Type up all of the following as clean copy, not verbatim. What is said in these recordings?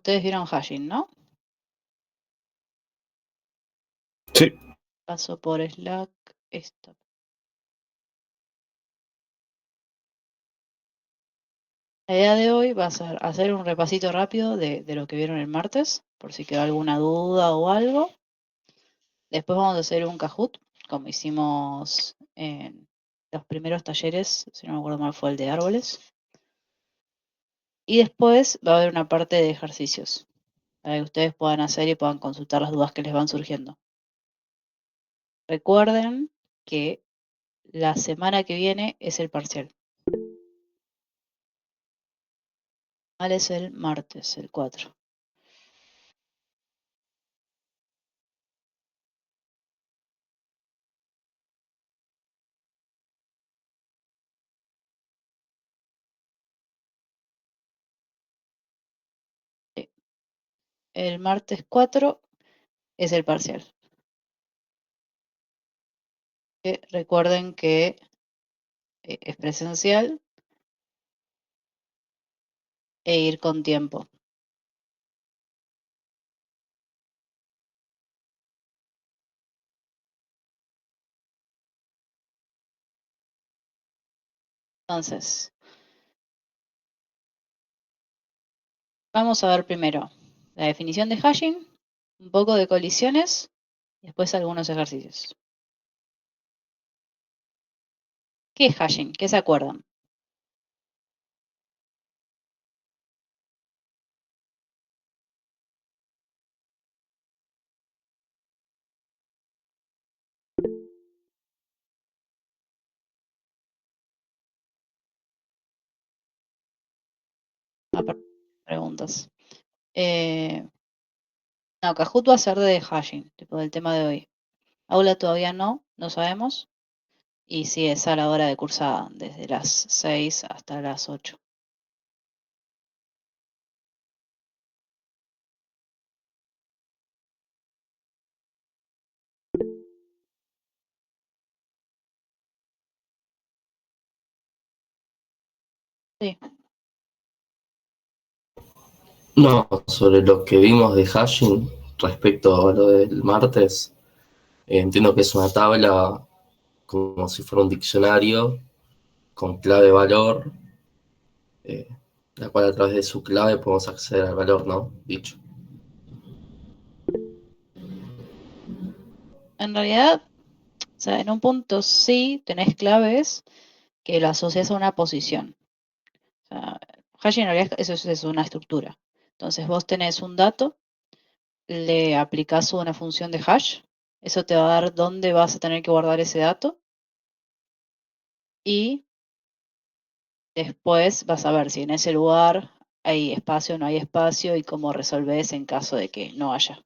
ustedes vieron hashing, ¿no? Sí. Paso por Slack esto. La idea de hoy va a ser hacer un repasito rápido de lo que vieron el martes, por si quedó alguna duda o algo. Después vamos a hacer un Kahoot, como hicimos en los primeros talleres, si no me acuerdo mal fue el de árboles. Y después va a haber una parte de ejercicios, para que ustedes puedan hacer y puedan consultar las dudas que les van surgiendo. Recuerden que la semana que viene es el parcial. Es el martes, el 4. Sí. El martes 4 es el parcial. Recuerden que es presencial e ir con tiempo. Entonces, vamos a ver primero la definición de hashing, un poco de colisiones y después algunos ejercicios. ¿Qué es hashing? ¿Qué se acuerdan? Preguntas. No, Kahoot va a ser de hashing, tipo del tema de hoy. Aula todavía no sabemos. Y sí, es a la hora de cursada, desde las 6 hasta las 8. Sí. No, sobre lo que vimos de hashing respecto a lo del martes, entiendo que es una tabla como si fuera un diccionario con clave-valor, eh, la cual a través de su clave podemos acceder al valor, ¿no? Dicho. En realidad, o sea, en un punto sí tenés claves que lo asocias a una posición. O sea, hashing en realidad eso es una estructura. Entonces vos tenés un dato, le aplicás una función de hash, eso te va a dar dónde vas a tener que guardar ese dato y después vas a ver si en ese lugar hay espacio o no hay espacio y cómo resolvés en caso de que no haya.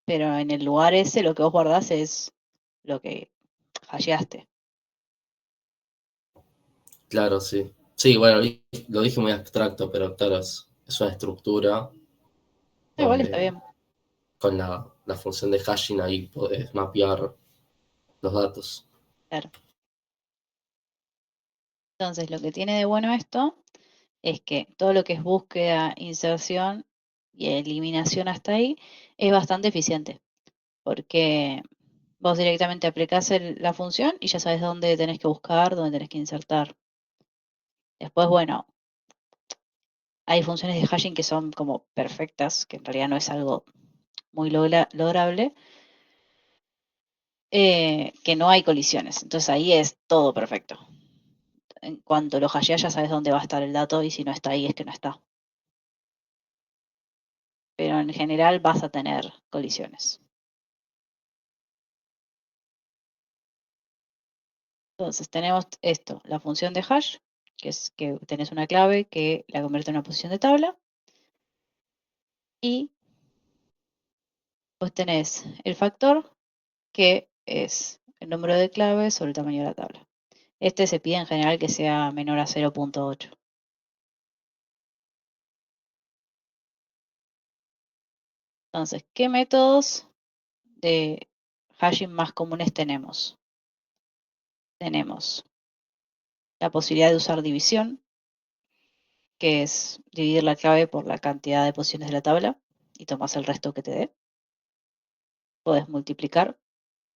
Pero en el lugar ese lo que vos guardás es lo que hasheaste. Claro, sí. Sí, bueno, lo dije muy abstracto, pero claro, es una estructura Igual está donde bien. con la función de hashing ahí podés mapear los datos. Claro. Entonces, lo que tiene de bueno esto es que todo lo que es búsqueda, inserción y eliminación hasta ahí es bastante eficiente, porque vos directamente aplicás la función y ya sabes dónde tenés que buscar, dónde tenés que insertar. Después, bueno, hay funciones de hashing que son como perfectas, que en realidad no es algo muy lograble, que no hay colisiones. Entonces ahí es todo perfecto. En cuanto lo hasheas ya sabes dónde va a estar el dato y si no está ahí es que no está. Pero en general vas a tener colisiones. Entonces tenemos esto, la función de hash, que es que tenés una clave que la convierte en una posición de tabla. Y pues tenés el factor, que es el número de claves sobre el tamaño de la tabla. Este se pide en general que sea menor a 0.8. Entonces, ¿qué métodos de hashing más comunes tenemos? Tenemos la posibilidad de usar división, que es dividir la clave por la cantidad de posiciones de la tabla y tomas el resto que te dé. Puedes multiplicar,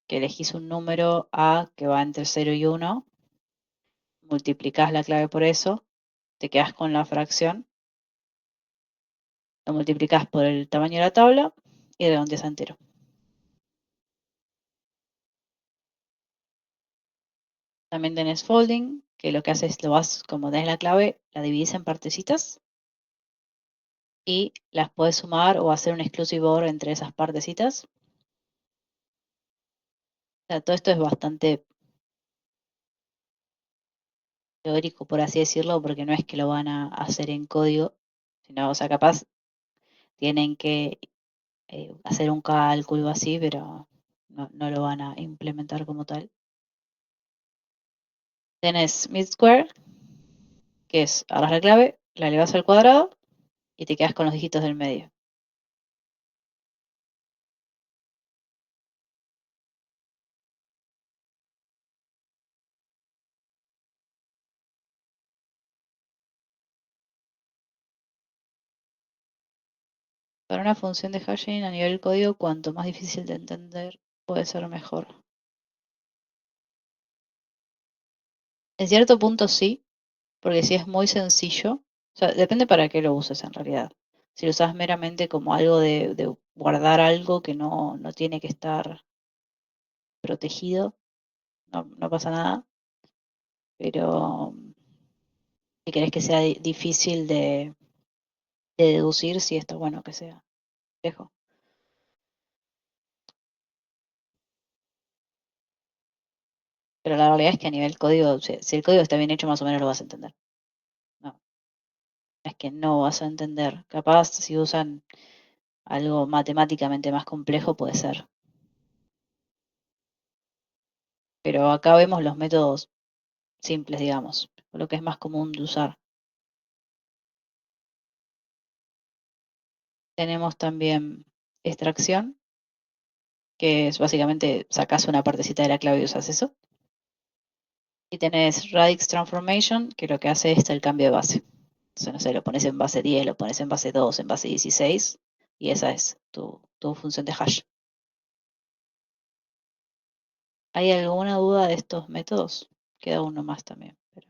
que elegís un número A que va entre 0 y 1, multiplicás la clave por eso, te quedas con la fracción, lo multiplicás por el tamaño de la tabla y redondeas a entero. También tenés folding, que lo que haces, lo vas, como tenés la clave, la dividís en partecitas y las puedes sumar o hacer un exclusive OR entre esas partecitas. O sea, todo esto es bastante teórico, por así decirlo, porque no es que lo van a hacer en código, sino, o sea, capaz tienen que hacer un cálculo así, pero no lo van a implementar como tal. Tenés mid square, que es agarras la clave, la elevas al cuadrado y te quedas con los dígitos del medio. Para una función de hashing a nivel código, cuanto más difícil de entender, puede ser mejor. En cierto punto sí, porque si es muy sencillo, o sea, depende para qué lo uses en realidad. Si lo usas meramente como algo de guardar algo que no tiene que estar protegido, no pasa nada. Pero si querés que sea difícil de deducir, sí está bueno que sea complejo. Pero la realidad es que a nivel código, si el código está bien hecho, más o menos lo vas a entender. No, es que no vas a entender. Capaz si usan algo matemáticamente más complejo puede ser. Pero acá vemos los métodos simples, digamos, lo que es más común de usar. Tenemos también extracción, que es básicamente sacas una partecita de la clave y usas eso. Y tenés radix transformation, que lo que hace es el cambio de base. Entonces, no sé, lo pones en base 10, lo pones en base 2, en base 16, y esa es tu función de hash. ¿Hay alguna duda de estos métodos? Queda uno más también. Pero...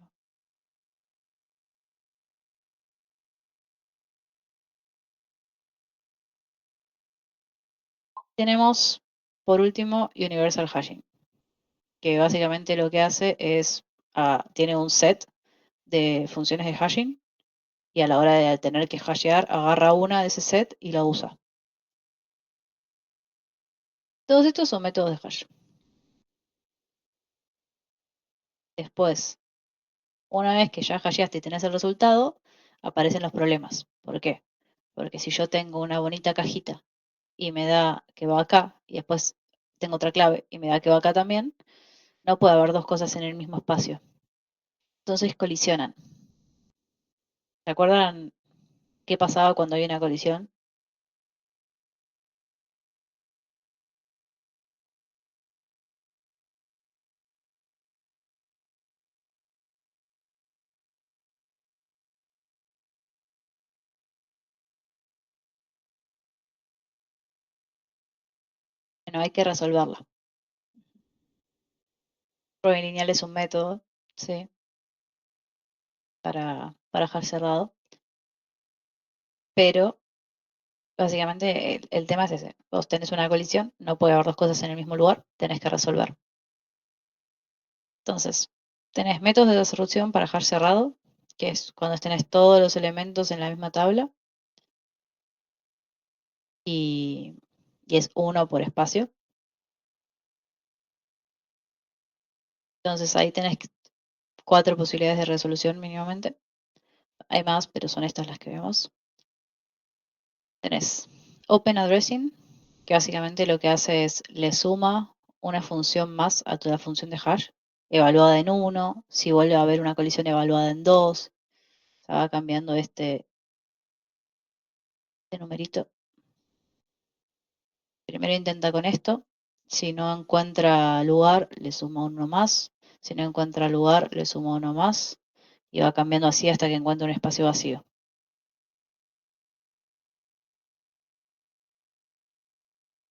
Tenemos, por último, Universal Hashing, que básicamente lo que hace es, tiene un set de funciones de hashing, y a la hora de tener que hashear, agarra una de ese set y la usa. Todos estos son métodos de hash. Después, una vez que ya hasheaste y tenés el resultado, aparecen los problemas. ¿Por qué? Porque si yo tengo una bonita cajita y me da que va acá, y después tengo otra clave y me da que va acá también, no puede haber dos cosas en el mismo espacio. Entonces colisionan. ¿Se acuerdan qué pasaba cuando hay una colisión? Bueno, hay que resolverla. Prueba lineal es un método, ¿sí? Para hash cerrado, pero básicamente el tema es ese. Vos tenés una colisión, no puede haber dos cosas en el mismo lugar, tenés que resolver. Entonces, tenés métodos de resolución para hash cerrado, que es cuando tenés todos los elementos en la misma tabla y, y es uno por espacio. Entonces ahí tenés cuatro posibilidades de resolución mínimamente. Hay más, pero son estas las que vemos. Tenés Open Addressing, que básicamente lo que hace es le suma una función más a toda función de hash, evaluada en 1, si vuelve a haber una colisión evaluada en 2, se va cambiando este numerito. Primero intenta con esto, si no encuentra lugar, le suma uno más. Si no encuentra lugar, le sumo uno más y va cambiando así hasta que encuentre un espacio vacío.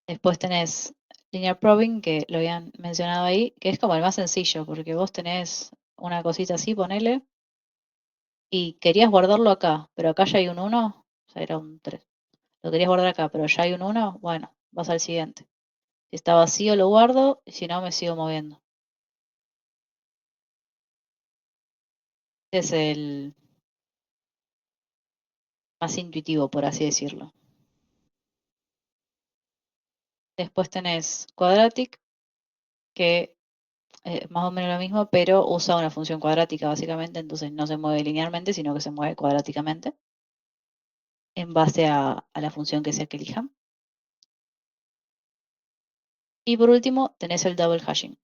Después tenés linear probing, que lo habían mencionado ahí, que es como el más sencillo, porque vos tenés una cosita así, ponele, y querías guardarlo acá, pero acá ya hay un uno, o sea, era un 3. Lo querías guardar acá, pero ya hay un uno, bueno, vas al siguiente. Si está vacío lo guardo, y si no me sigo moviendo. Es el más intuitivo, por así decirlo. Después tenés quadratic, que es más o menos lo mismo, pero usa una función cuadrática básicamente, entonces no se mueve linealmente, sino que se mueve cuadráticamente en base a la función que sea que elijan. Y por último, tenés el double hashing,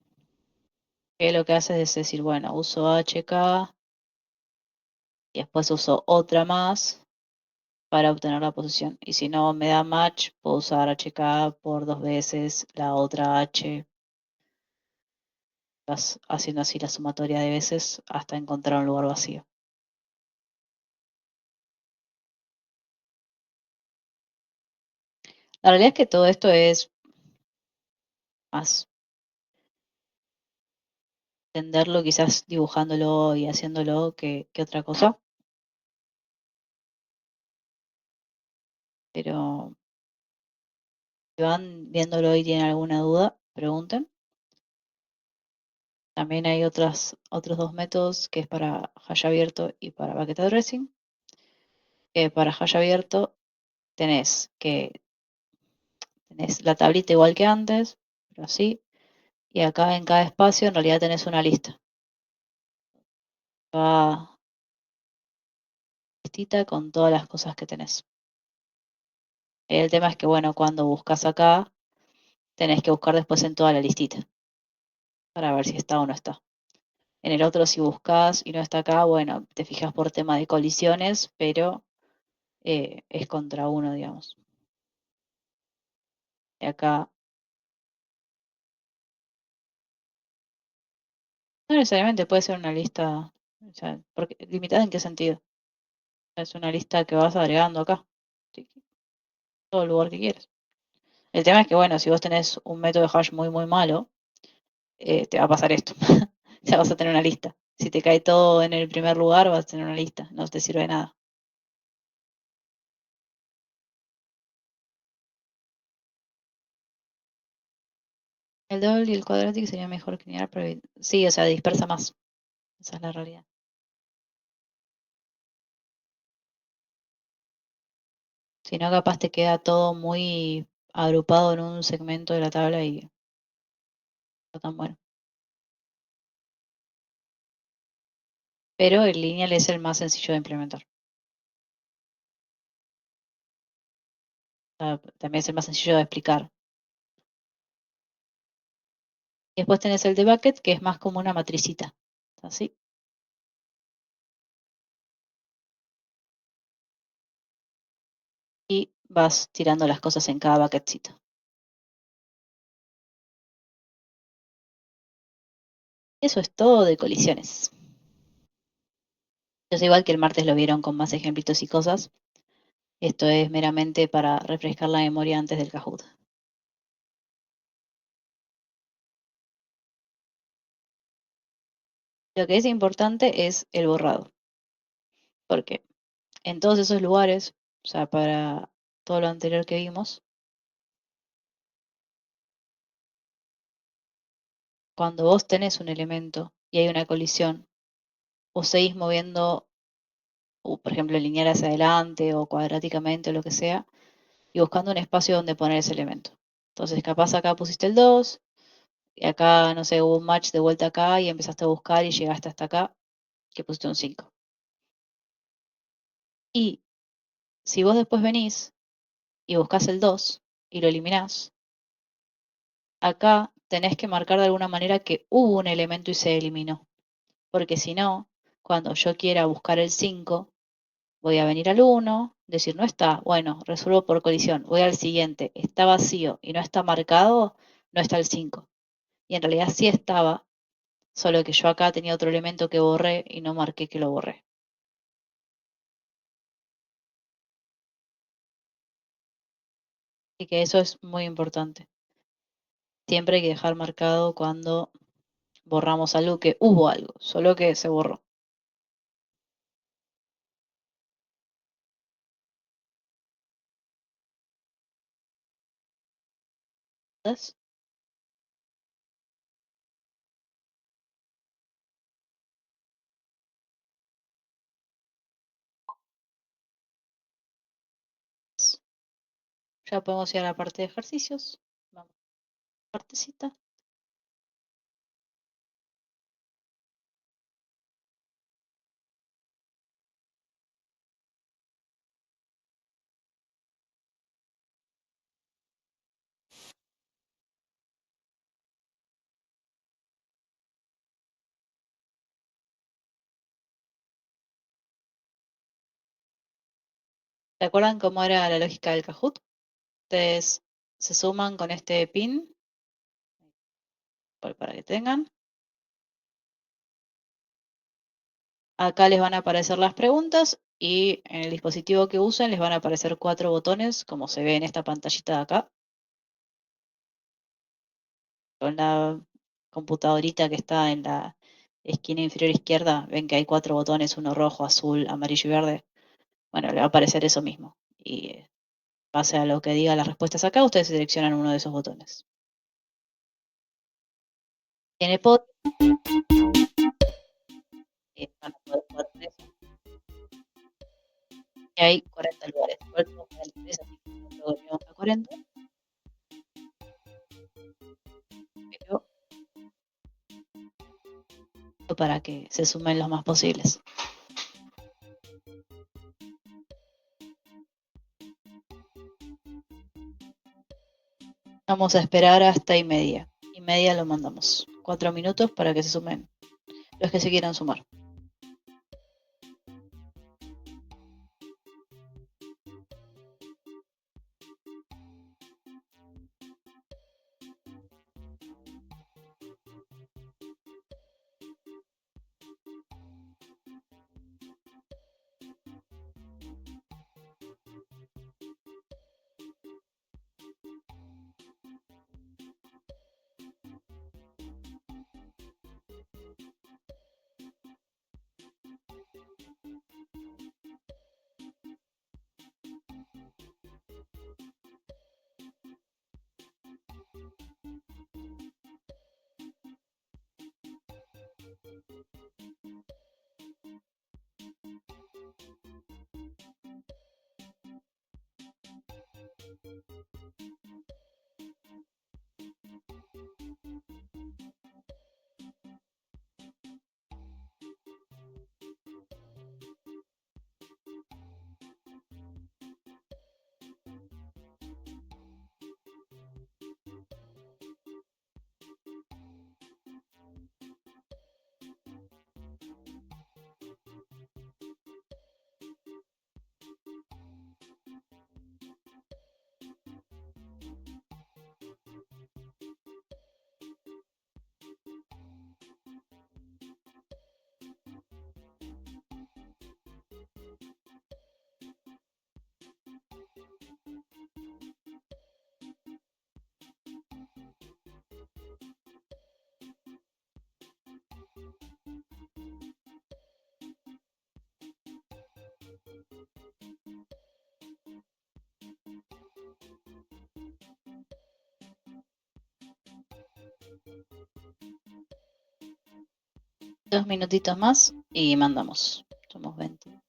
que lo que hace es decir, bueno, uso HK y después uso otra más para obtener la posición. Y si no me da match, puedo usar HK por 2 veces la otra H. Vas haciendo así la sumatoria de veces hasta encontrar un lugar vacío. La realidad es que todo esto es más entenderlo, quizás dibujándolo y haciéndolo que otra cosa. Pero si van viéndolo y tienen alguna duda, pregunten. También hay otros 2 métodos, que es para hash abierto y para bucket addressing. Para hash abierto tenés la tablita igual que antes, pero así, y acá en cada espacio en realidad tenés una lista. Va listita con todas las cosas que tenés. El tema es que, bueno, cuando buscas acá, tenés que buscar después en toda la listita para ver si está o no está. En el otro, si buscas y no está acá, bueno, te fijas por tema de colisiones, pero es contra uno, digamos. Y acá no necesariamente puede ser una lista, o sea, porque, ¿limitada en qué sentido? Es una lista que vas agregando acá, sí, todo el lugar que quieres. El tema es que, bueno, si vos tenés un método de hash muy, muy malo, te va a pasar esto. O sea, vas a tener una lista. Si te cae todo en el primer lugar, vas a tener una lista. No te sirve de nada. El doble y el quadratic sería mejor que lineal, pero sí, o sea, dispersa más. Esa es la realidad. Si no, capaz te queda todo muy agrupado en un segmento de la tabla y no está tan bueno. Pero el lineal es el más sencillo de implementar. O sea, también es el más sencillo de explicar. Y después tenés el de bucket, que es más como una matricita. Así. Y vas tirando las cosas en cada bucketcito. Eso es todo de colisiones. Yo sé igual que el martes lo vieron con más ejemplitos y cosas. Esto es meramente para refrescar la memoria antes del Kahoot. Lo que es importante es el borrado, porque en todos esos lugares, o sea, para todo lo anterior que vimos, cuando vos tenés un elemento y hay una colisión, o seguís moviendo, o por ejemplo, lineal hacia adelante o cuadráticamente o lo que sea, y buscando un espacio donde poner ese elemento. Entonces, capaz acá pusiste el 2, y acá, no sé, hubo un match de vuelta acá y empezaste a buscar y llegaste hasta acá, que pusiste un 5. Y si vos después venís y buscas el 2 y lo eliminás, acá tenés que marcar de alguna manera que hubo un elemento y se eliminó. Porque si no, cuando yo quiera buscar el 5, voy a venir al 1, decir no está, bueno, resuelvo por colisión, voy al siguiente, está vacío y no está marcado, no está el 5. Y en realidad sí estaba, Solo que yo acá tenía otro elemento que borré y no marqué que lo borré. Y que eso es muy importante. Siempre hay que dejar marcado cuando borramos algo que hubo algo, solo que se borró. ¿Ves? Ya podemos ir a la parte de ejercicios. Vamos a la partecita. ¿Se acuerdan cómo era la lógica del Kahoot? Ustedes se suman con este pin para que tengan. Acá les van a aparecer las preguntas y en el dispositivo que usen les van a aparecer 4 botones, como se ve en esta pantallita de acá. Con la computadorita que está en la esquina inferior izquierda, ven que hay 4 botones, uno rojo, azul, amarillo y verde. Bueno, le va a aparecer eso mismo. Y base a lo que diga las respuestas acá, ustedes seleccionan uno de esos botones. En el pod van a poder jugar con eso. Y hay 40 lugares. Igual somos 43, así que no creo que lleguemos a 40, pero para que se sumen los más posibles. Vamos a esperar hasta y media. Y media lo mandamos. 4 minutos para que se sumen los que se quieran sumar. Dos minutitos más y mandamos. Somos 20.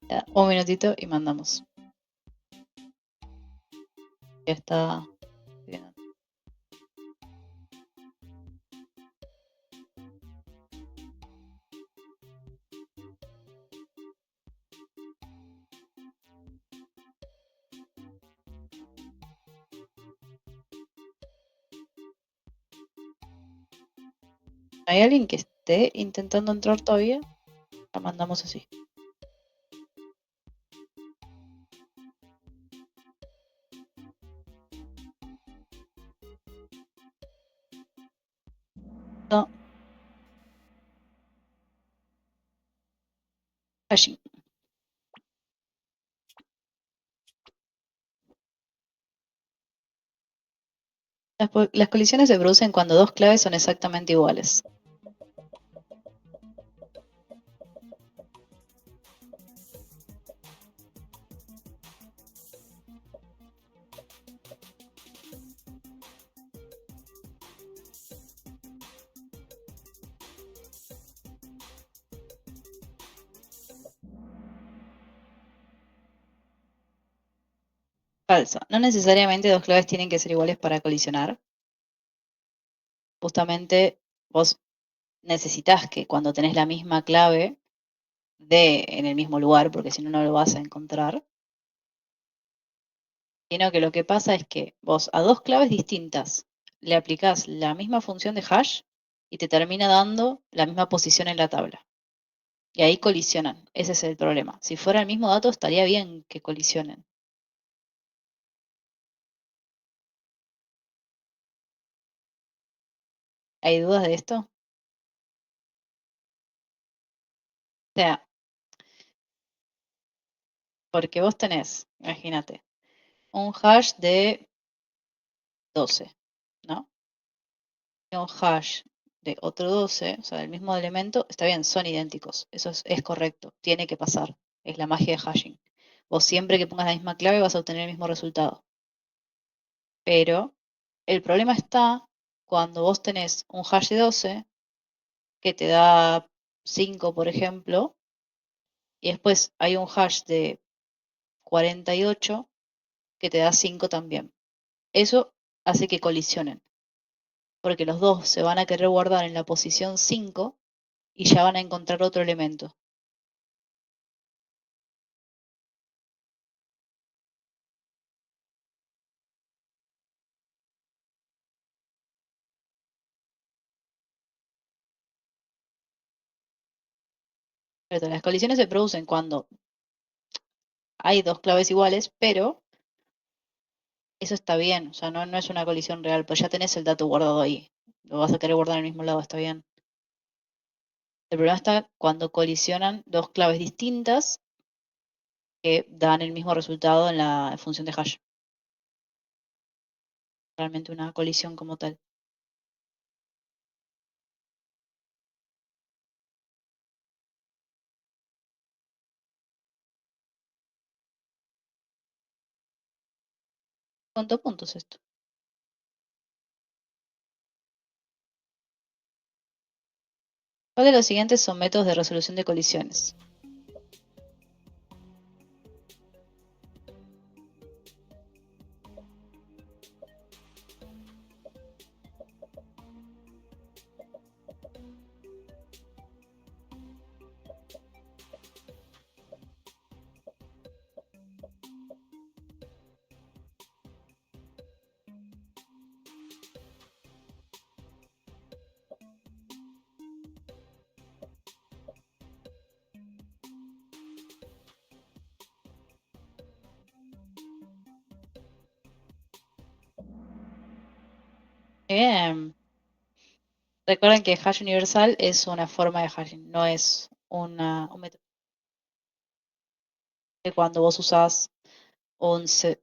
Ya, un minutito y mandamos. Ya está bien. ¿Hay alguien que esté intentando entrar todavía? La mandamos así. No, allí. Las colisiones se producen cuando dos claves son exactamente iguales. Falso. No necesariamente dos claves tienen que ser iguales para colisionar. Justamente vos necesitas que cuando tenés la misma clave de en el mismo lugar, porque si no, no lo vas a encontrar. Sino que lo que pasa es que vos a dos claves distintas le aplicás la misma función de hash y te termina dando la misma posición en la tabla. Y ahí colisionan. Ese es el problema. Si fuera el mismo dato, estaría bien que colisionen. ¿Hay dudas de esto? O sea, porque vos tenés, imagínate, un hash de 12, ¿no? Y un hash de otro 12, o sea, del mismo elemento, está bien, son idénticos. Eso es correcto, tiene que pasar. Es la magia de hashing. Vos siempre que pongas la misma clave vas a obtener el mismo resultado. Pero el problema está cuando vos tenés un hash de 12 que te da 5, por ejemplo, y después hay un hash de 48 que te da 5 también. Eso hace que colisionen, porque los dos se van a querer guardar en la posición 5 y ya van a encontrar otro elemento. Pero las colisiones se producen cuando hay dos claves iguales, pero eso está bien, o sea, no es una colisión real, pues ya tenés el dato guardado ahí. Lo vas a querer guardar en el mismo lado, está bien. El problema está cuando colisionan dos claves distintas que dan el mismo resultado en la función de hash. Realmente una colisión como tal. ¿Cuántos puntos esto? ¿Cuál de los siguientes son métodos de resolución de colisiones? Bien. Recuerden que hash universal es una forma de hashing, no es un método. De cuando vos usás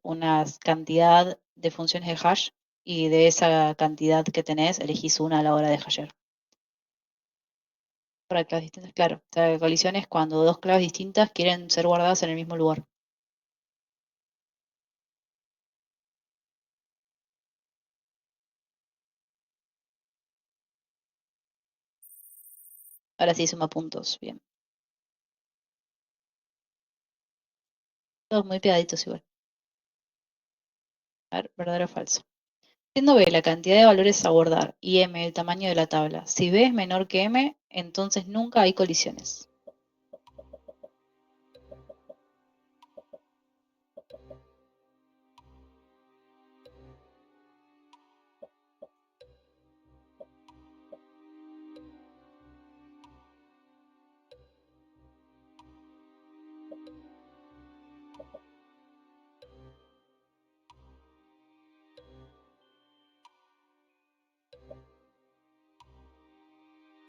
una cantidad de funciones de hash y de esa cantidad que tenés, elegís una a la hora de hashear. Para claves distintas, claro. O sea, colisiones cuando dos claves distintas quieren ser guardadas en el mismo lugar. Ahora sí suma puntos. Bien. Todos muy pegaditos igual. A ver, verdadero o falso. Siendo B la cantidad de valores a guardar y M el tamaño de la tabla. Si B es menor que M, entonces nunca hay colisiones.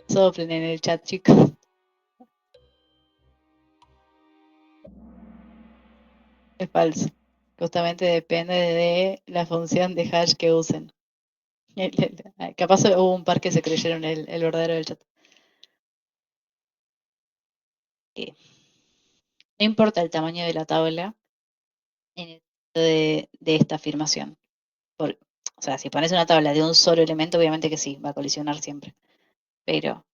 Soplen en el chat, chicos. Es falso. Justamente depende de la función de hash que usen. Capaz hubo un par que se creyeron el verdadero del chat. No importa el tamaño de la tabla en el caso de esta afirmación. Por- o sea, si pones una tabla de un solo elemento, obviamente que sí, va a colisionar siempre. Pero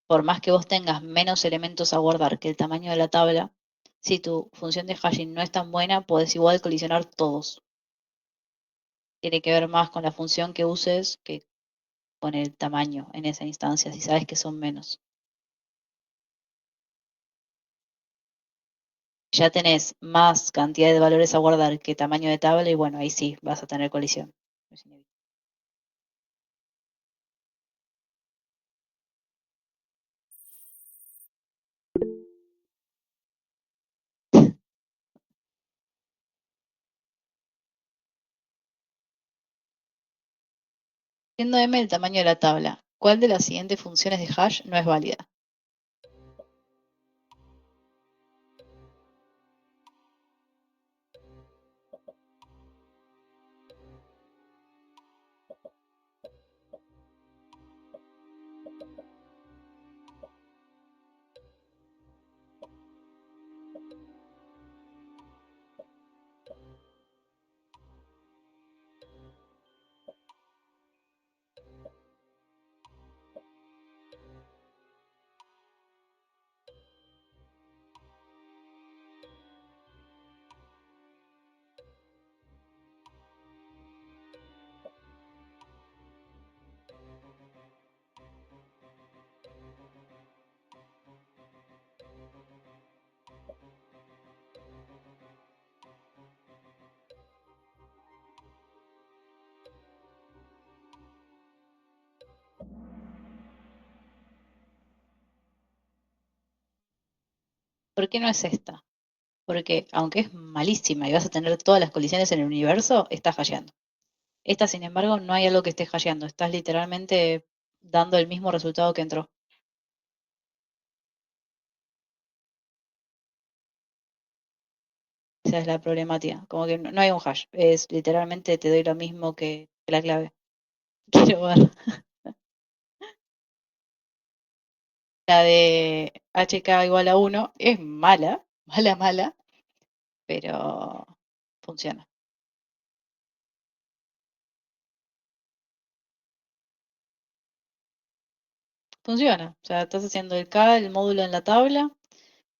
por más que vos tengas menos elementos a guardar que el tamaño de la tabla, si tu función de hashing no es tan buena, podés igual colisionar todos. Tiene que ver más con la función que uses que con el tamaño en esa instancia, si sabes que son menos. Ya tenés más cantidad de valores a guardar que tamaño de tabla y bueno, ahí sí vas a tener colisión. Siendo m el tamaño de la tabla, ¿cuál de las siguientes funciones de hash no es válida? ¿Por qué no es esta? Porque aunque es malísima y vas a tener todas las colisiones en el universo, está hasheando. Esta, sin embargo, no hay algo que esté hasheando. Estás literalmente dando el mismo resultado que entró. Esa es la problemática. Como que no hay un hash. Es literalmente te doy lo mismo que la clave. Quiero ver. La de HK igual a 1 es mala, mala, mala, pero funciona. Funciona. O sea, estás haciendo el K, el módulo en la tabla,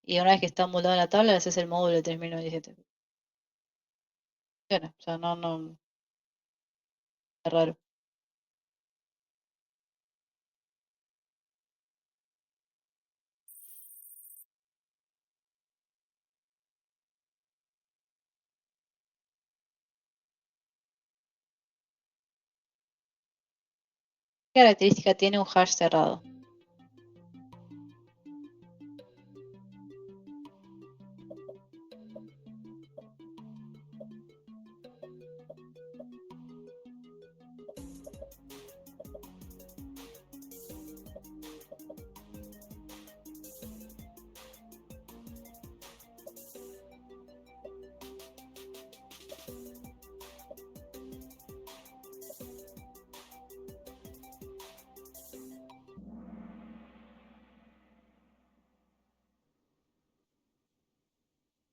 y una vez que está modulado en la tabla, le haces el módulo de 3097. Funciona. O sea, no, es raro. ¿Qué característica tiene un hash cerrado?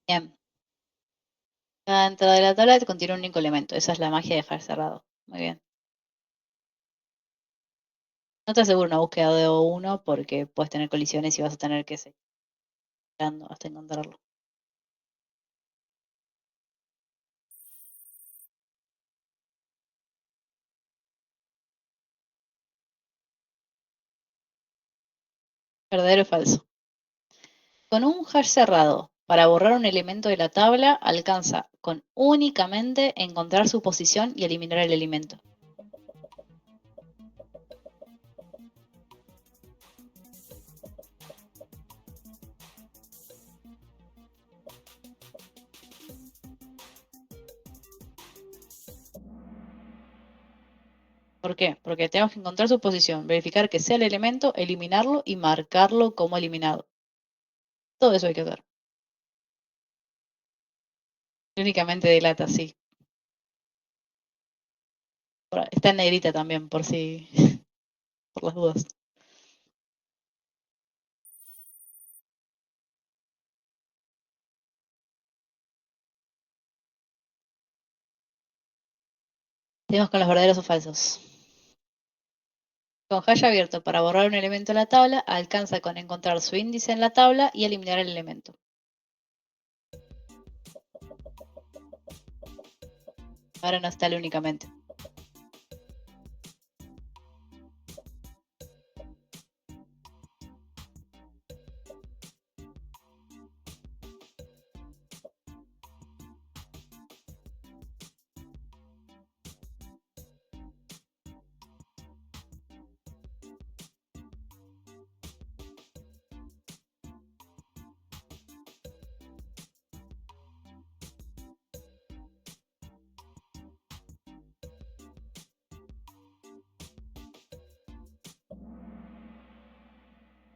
Bien. Cada entrada de la tabla contiene un único elemento. Esa es la magia de hash cerrado. Muy bien. No te aseguro una búsqueda de O1 porque puedes tener colisiones y vas a tener que seguir esperando hasta encontrarlo. ¿Verdadero o falso? Con un hash cerrado, para borrar un elemento de la tabla, alcanza con únicamente encontrar su posición y eliminar el elemento. ¿Por qué? Porque tenemos que encontrar su posición, verificar que sea el elemento, eliminarlo y marcarlo como eliminado. Todo eso hay que hacer. Únicamente delata, sí. Está en negrita también, por si, por las dudas. Tenemos con los verdaderos o falsos. Con hash abierto para borrar un elemento de la tabla, alcanza con encontrar su índice en la tabla y eliminar el elemento. Ahora no está el únicamente.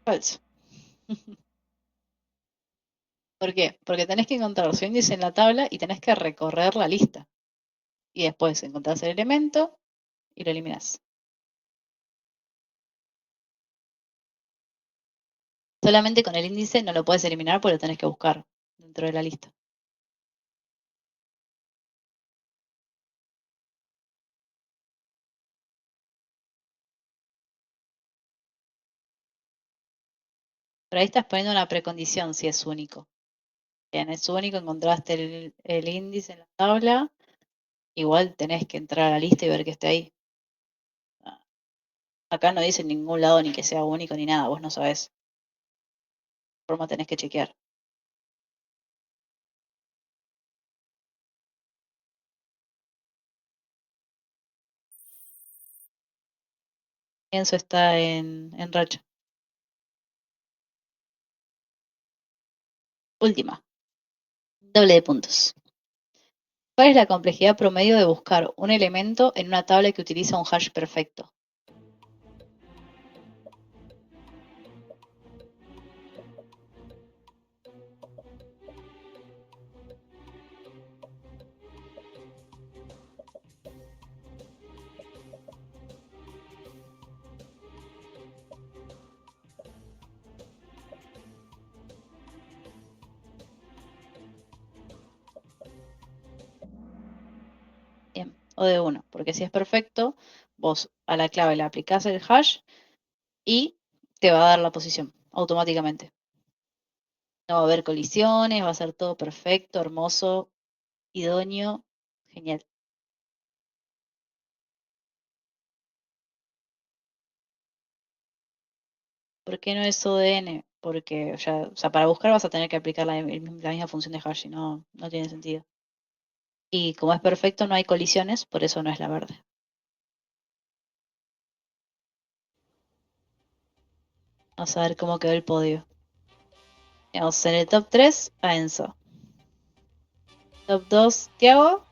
Falso. ¿Por qué? Porque tenés que encontrar su índice en la tabla y tenés que recorrer la lista. Y después encontrás el elemento y lo eliminás. Solamente con el índice no lo puedes eliminar porque lo tenés que buscar dentro de la lista. Pero ahí estás poniendo una precondición si es único. Bien, es único, encontraste el índice en la tabla, igual tenés que entrar a la lista y ver que esté ahí. Acá no dice en ningún lado ni que sea único ni nada, vos no sabés. De forma tenés que chequear. Enzo está en racha. Última, doble de puntos. ¿Cuál es la complejidad promedio de buscar un elemento en una tabla que utiliza un hash perfecto? Bien, o de uno, porque si es perfecto, vos a la clave le aplicás el hash y te va a dar la posición automáticamente. No va a haber colisiones, va a ser todo perfecto, hermoso, idóneo, genial. ¿Por qué no es ODN? Porque ya, o sea, para buscar vas a tener que aplicar la misma función de hash, y no tiene sentido. Y como es perfecto, no hay colisiones, por eso no es la verde. Vamos a ver cómo quedó el podio. Vamos en el top 3 a Enzo. Top 2, Tiago.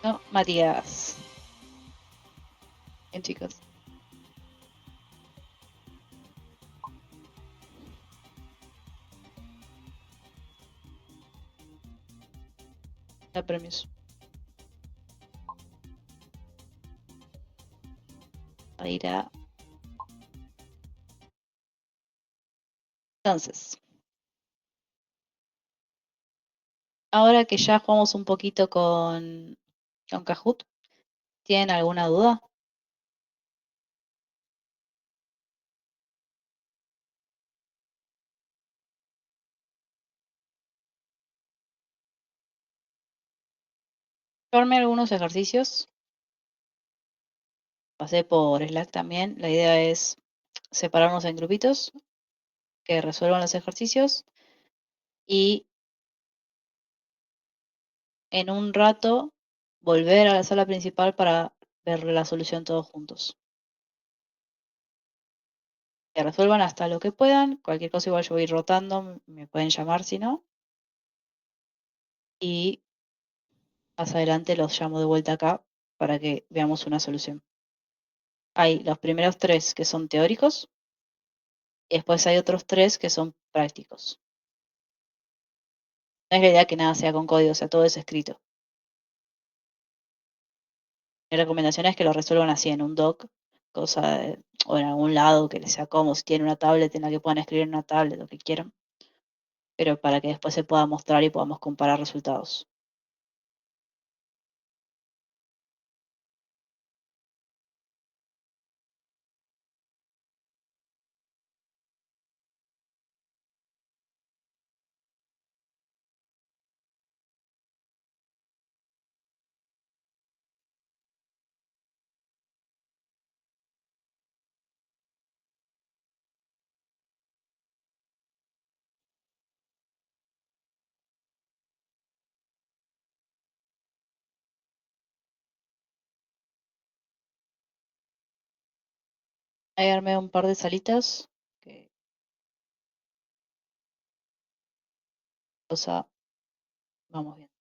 No, Matías. Bien, chicos. Da premios. A ir a. Entonces, ahora que ya jugamos un poquito con Kahoot, ¿tienen alguna duda? Yo armé algunos ejercicios pasé por Slack también. La idea es separarnos en grupitos que resuelvan los ejercicios y en un rato volver a la sala principal para ver la solución todos juntos. Que resuelvan hasta lo que puedan. Cualquier cosa igual yo voy rotando, me pueden llamar si no. Y más adelante los llamo de vuelta acá para que veamos una solución. Hay los primeros 3 que son teóricos y después hay otros 3 que son prácticos. No es la idea que nada sea con código, o sea, todo es escrito. Mi recomendación es que lo resuelvan así en un doc, o en algún lado que les sea cómodo, si tienen una tablet en la que puedan escribir en una tablet, lo que quieran, pero para que después se pueda mostrar y podamos comparar resultados. Ahí armé un par de salitas, que cosa vamos bien.